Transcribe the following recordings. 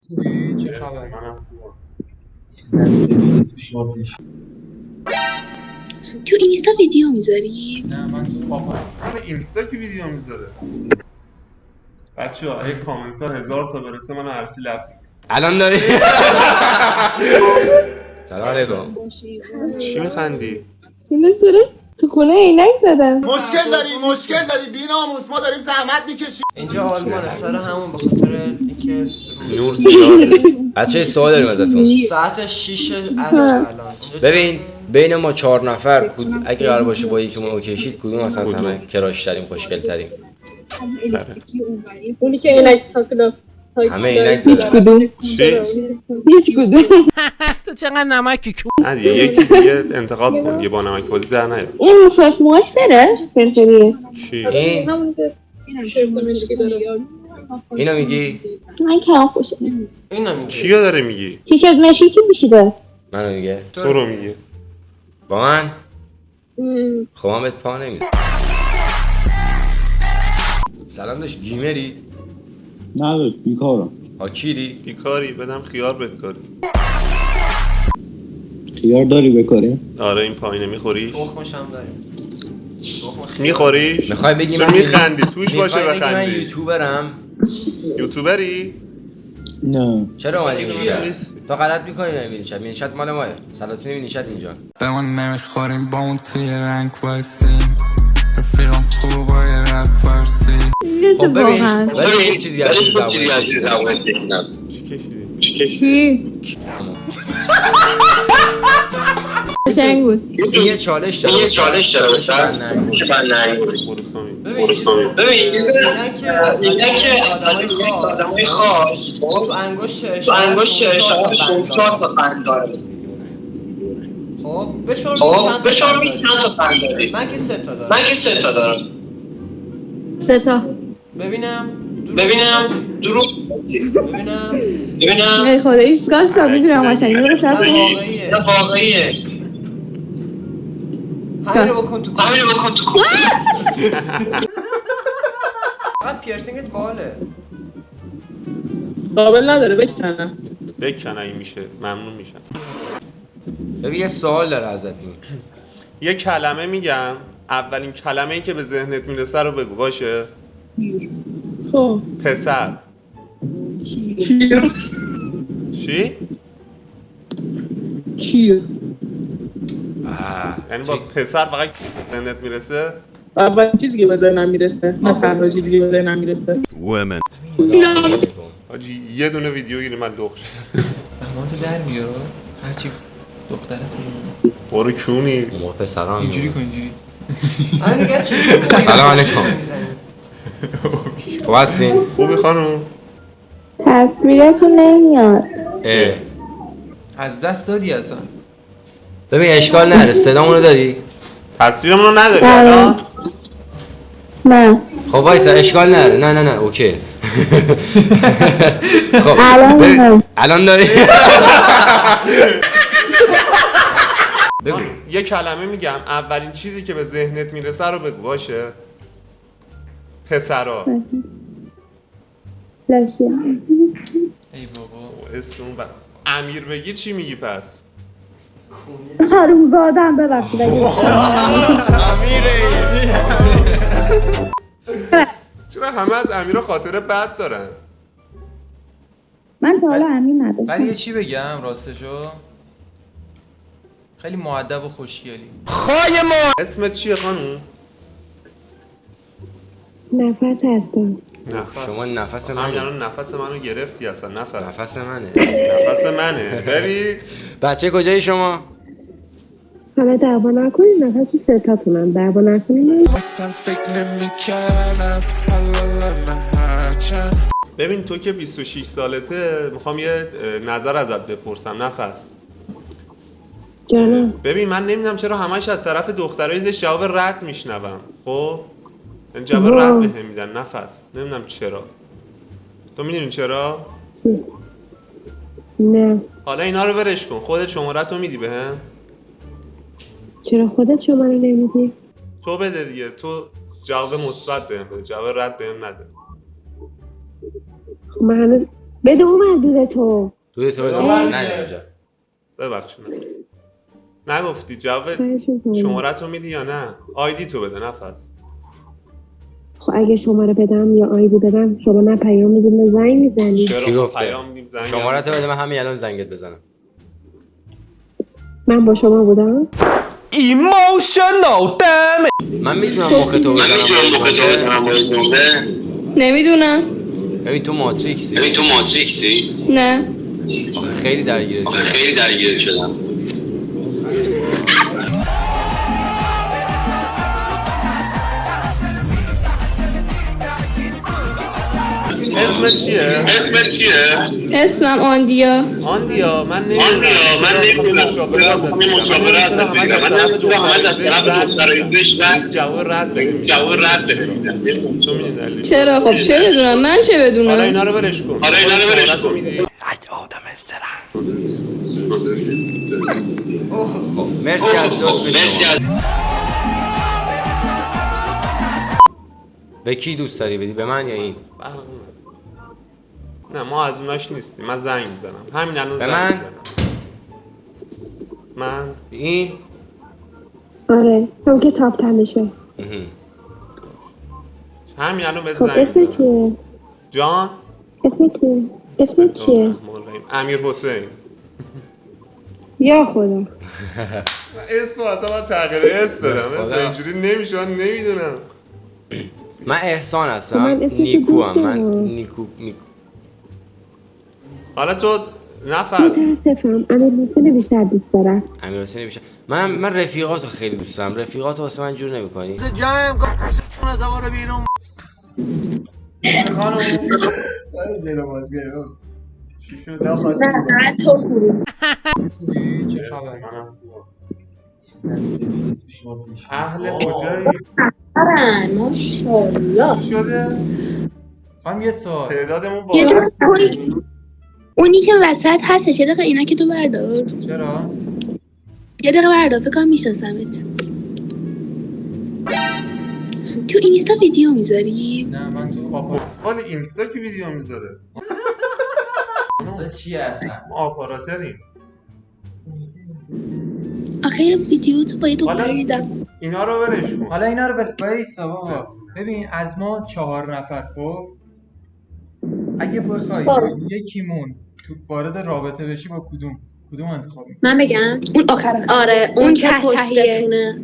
خوبی؟ چه مرسی، خبر؟ منم خوبم. دستی تو شورتش. تو اینستا ویدیو میذاری؟ نه من تو خوابم. همه اینستا که ویدیو میذاره. بچه ها هی کامنت ها 1000 تا برسه من عرصی لب الان داری سلام علیکم. چی میخندی؟ اینو صورت تو خونه عینک زدم. مشکل داری بی‌ناموس، ما داریم زحمت میکشیم. اینجا آلمانه سر همون به خاطر اینکه نور زیاده. بچه سوال داریم ازتون. ساعت 6 عصر الان اینجا ببین بین ما 4 نفر اگه قرار باشه با یکی ما اوکی شید کدوم اصلا همه کراش ترین خوشگل ترین؟ اونی که عینک تاکلا همه عینک هیچ زدن. کدوم چی؟ هیچ کدوم. تو چقدر نمکی کو. نه دیگه یکی دیگه انتخاب کن دیگه با نمک بازی در نیار. این مفرش موهاش بره فرفریه. چی؟ این همون که شرط مشکی داره. اینو میگی؟ من کلام خوشه. اینا میگه کیو داره میگی؟ تیشرت مشکی کی پوشیده؟ منو میگه؟ تو رو میگه. با من؟ خب من بهت پا نمیدم. سلام داشت گیمری؟ نه داشت بیکارم. آکیری؟ بیکاری بدم خیار بکاری. خیار داری بکاری؟ آره این پایینه میخوری؟ تخمش هم داریم تخم خیار میخوری؟ میخوای بگی چرا من میخندی؟ توش باشه میخوای بگی من بخندی. یوتیوبرم؟ یوتیوبری؟ نه. چرا اومدی چی اینجا؟ نیست؟ تو غلط میکنی نمیبینی چت مینشت مال ماه سلاطین مینشت اینجا به من نمیخوریم با اون توی رنگ وایسیم رفیقم خوب با یه رد فارسی. خب ببین ولی خوب چیزی از این زبان کشیدم. چی کشیدی؟ چی؟ قشنگ بود. این یه چالش داره بسر که من نگوش برو سامی. ببین اینا که آدمای خاص تو انگشت اشارهشون 4 تا قند داره خب بشور می چند تا قند داری من که 3 تا دارم 3 تا. ببینم دروغ ببینم ای خدا ایستگاستم میدونم قشنگ رو صرف نه واقعیه همینو بکن تو پیرسینگت باله قابل نداره بکنم. بکن این میشه ممنون میشم. ببین یه سوال داره ازت این یه کلمه میگم اولین کلمه ای که به ذهنت میرسه رو بگو باشه. خب پسر. چی؟ کیو؟ یعنی با پسر فقط ذهنت میرسه؟ اول چیزی که به ذهنم میرسه نه تنها چیزی که به ذهنم میرسه. حاجی یه دونه ویدیو گیری من دختر تو در میاره هرچی دختر است میگه برو کونی ما پسرام اینجوری کن اینجوری. سلام علیکم خوب هستین؟ خوبی خانم؟ تصویرتون نمیاد. از دست دادی اصلا. ببین اشکال نداره صدامونو داری؟ تصویرمون رو نداری الان؟ نه خب وایسا اشکال نداره نه اوکی خب الان داری؟ بگو یه کلمه میگم اولین چیزی که به ذهنت میرسه رو بگو باشه. پسرا. لاشی ای بابا اسم اون امیر بگی چی میگی پس؟ حروم زادم ببخشید چرا همه از امیرا خاطره بد دارن؟ من تا حالا امین نداشتم. ولی یه چی بگم راستشو خیلی مؤدب و خوشگلی. اسمت چیه خانوم؟ نفس هستم. شما نفس همین منه الان نفس منو گرفتی اصلا نفس منه نفس منه ببین بچه کجایی شما؟ حالا دعوا نکنید نفس 3 تاتونم دعوا نکنید. اصلا فکر نمی‌کردم حالا هرچند ببین تو که 26 سالته میخوام یه نظر ازت بپرسم. نفس جانم ببین من نمیدونم چرا همش از طرف دخترای زش جواب رد میشنوم. خب این جواب رد بهم میدن. نفس نمیدونم چرا. تو میدونی چرا؟ نه حالا اینا رو ولش کن. خودت شماره‌تو میدی بهم؟ چرا خودت شما رو نمیدی؟ تو بده دیگه. تو جواب مثبت بهم بده. جواب رد بهم نده. من هنوز بده اون دوده تو. دوده تو بده بده. نه اینجا. ببخشید نگفتی جواب شماره تو میدی یا نه؟ آیدی تو بده نفس. خب اگه شماره بدم یا آیدی بدم شما نه پیام میدید نه زنگ میزنی. کی چرا گفته؟ پیام میدیم زنگ شماره تو بده من همین الان زنگت بزنم. من با شما بودم. Emotional damage. من میتونم مخ تو بزنم با این جمله؟ نمیدونم. ببین تو ماتریکسی؟ نه. آخه خیلی درگیرت شدم. اسمت چیه؟ اسمم آندیا. آندیا من نمیدونم مشاوره ازت بگیرم. من نمیتونم همه از طرف دخترای زشت جواب رد بگیرم. تو میدونی دلیل چرا؟ خب چه بدونم؟ من چه بدونم؟ حالا اینا رو ولش کن. آدم استرا. مرسی از لطفت. به کی دوست داری بدی؟ به من یا این؟ نه ما از اوناش نیستیم. من زنگ میزنم همین الان. به زنگ من؟ میزنم. من این؟ آره هم که تاپ تنشه. همین الان بهت خب زنگ اسم میزنم. چیه؟ جان اسم چیه؟ امیر حسین. یا خدا. اسم اصلا من تغییر اسم بدم. اصلا اینجوری نمیشه. من نمیدونم. من احسان من هستم. اسمش نیکو هم. دوست من دارم. نیکو. حالا تو نفس. متاسفم امیر حسین بیشتر دوست دارم. امیر حسین بیشتر. من رفیقاتو خیلی دوست دارم. رفیقاتو واسه من جور نمی‌کنی؟ اهل کجایی؟ ماشاءالله. شده؟ خانم یه سوال. تعدادمون یه بالا. دقیقه اونی که وسط هستش یه دقیقه اینا که تو بردار. چرا؟ یه دقیقه بردار فکر کنم میشناسمت. تو اینستا ویدیو میذاری؟ نه من تو حالا اینستا که ویدیو میذاره. اینستا چیه اصلا؟ ما آپاراتریم. آخه یه ویدیو تو با یه دختر دیدم. اینا رو ولش کن. حالا اینا رو وایسا بابا. ببین از ما 4 نفر خب اگه بخوای یکیمون تو وارد رابطه بشی با کدوم انتخاب می‌کنی؟ من بگم اون آخر. آره اون که پشتتونه.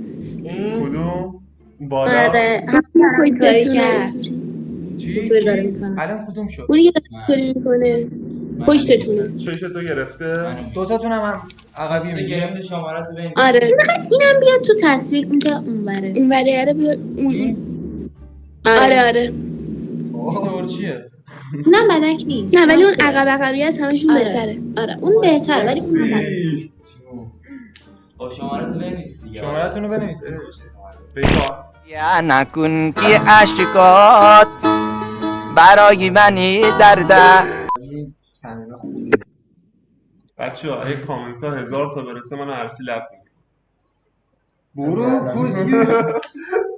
کدوم؟ بالا. آره همون کاری کرد. چی؟ طوری داره میکنه. الان کدوم شد؟ اونی که طوری میکنه پشتتونه. چشتو گرفته؟ دوتاتون هم عقبی گرفته شماره تو بین. آره اینم بیاد تو تصویر اون که اونوره. اونوره آره بیاد اون. آره این دور چیه؟ اونم بدک نیست. نه ولی اون عقبی از همشون بهتره. آره اون بهتره ولی اون هم خب شماره تو بنویس دیگه. شماره تون رو بنویسید. بگاه. یا نکن که عشقات برای منی درده. بچه ها اگه کامنت ها 1000 تا برسه من عرصی لب میگم. برو کوزیو.